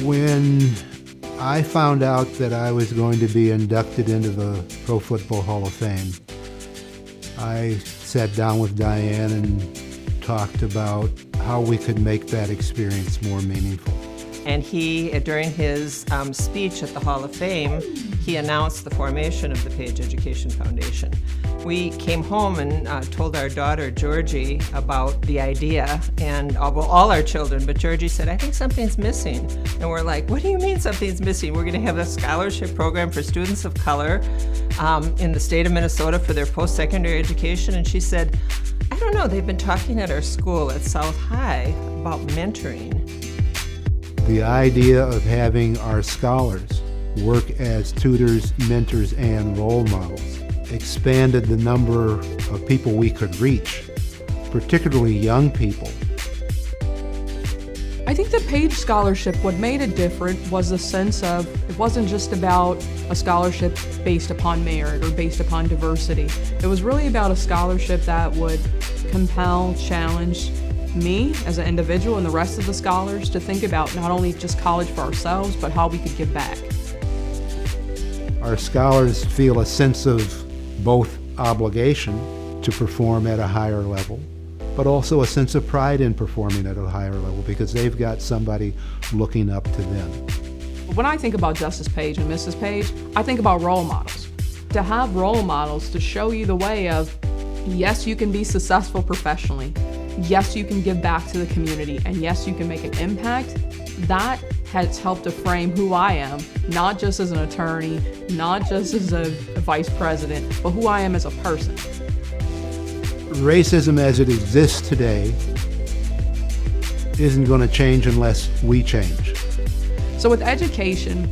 When I found out that I was going to be inducted into the Pro Football Hall of Fame, I sat down with Diane and talked about how we could make that experience more meaningful. And he, during his speech at the Hall of Fame, he announced the formation of the Page Education Foundation. We came home and told our daughter, Georgie, about the idea, and all our children, but Georgie said, I think something's missing. And we're like, what do you mean something's missing? We're going to have a scholarship program for students of color in the state of Minnesota for their post-secondary education. And she said, I don't know, they've been talking at our school at South High about mentoring. The idea of having our scholars work as tutors, mentors, and role models expanded the number of people we could reach, particularly young people. I think the Page Scholarship, what made it different was the sense of it wasn't just about a scholarship based upon merit or based upon diversity. It was really about a scholarship that would compel, challenge me as an individual and the rest of the scholars to think about not only just college for ourselves, but how we could give back. Our scholars feel a sense of both obligation to perform at a higher level, but also a sense of pride in performing at a higher level because they've got somebody looking up to them. When I think about Justice Page and Mrs. Page, I think about role models. To have role models to show you the way of, yes, you can be successful professionally, yes, you can give back to the community, and yes, you can make an impact, that has helped to frame who I am, not just as an attorney, not just as a vice president, but who I am as a person. Racism as it exists today isn't going to change unless we change. So with education,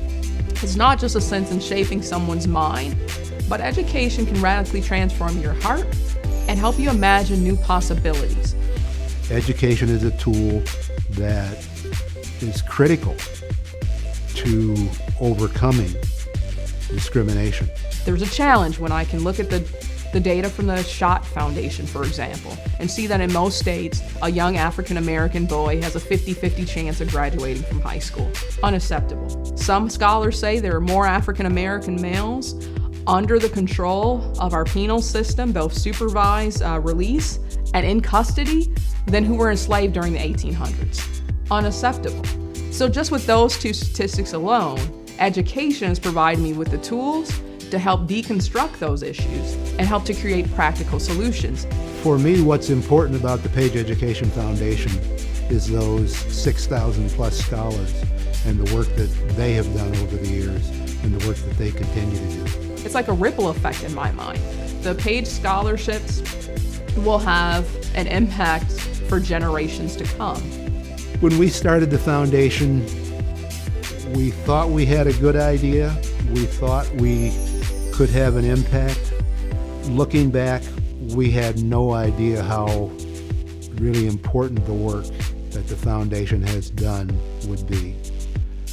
it's not just a sense in shaping someone's mind, but education can radically transform your heart and help you imagine new possibilities. Education is a tool that is critical to overcoming discrimination. There's a challenge when I can look at the data from the Schott Foundation, for example, and see that in most states, a young African-American boy has a 50-50 chance of graduating from high school. Unacceptable. Some scholars say there are more African-American males under the control of our penal system, both supervised release and in custody, than who were enslaved during the 1800s. Unacceptable. So just with those two statistics alone, education has provided me with the tools to help deconstruct those issues and help to create practical solutions. For me, what's important about the Page Education Foundation is those 6,000 plus scholars and the work that they have done over the years and the work that they continue to do. It's like a ripple effect in my mind. The Page scholarships will have an impact for generations to come. When we started the foundation, we thought we had a good idea. We thought we could have an impact. Looking back, we had no idea how really important the work that the foundation has done would be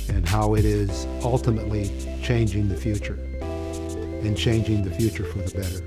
and how it is ultimately changing the future and changing the future for the better.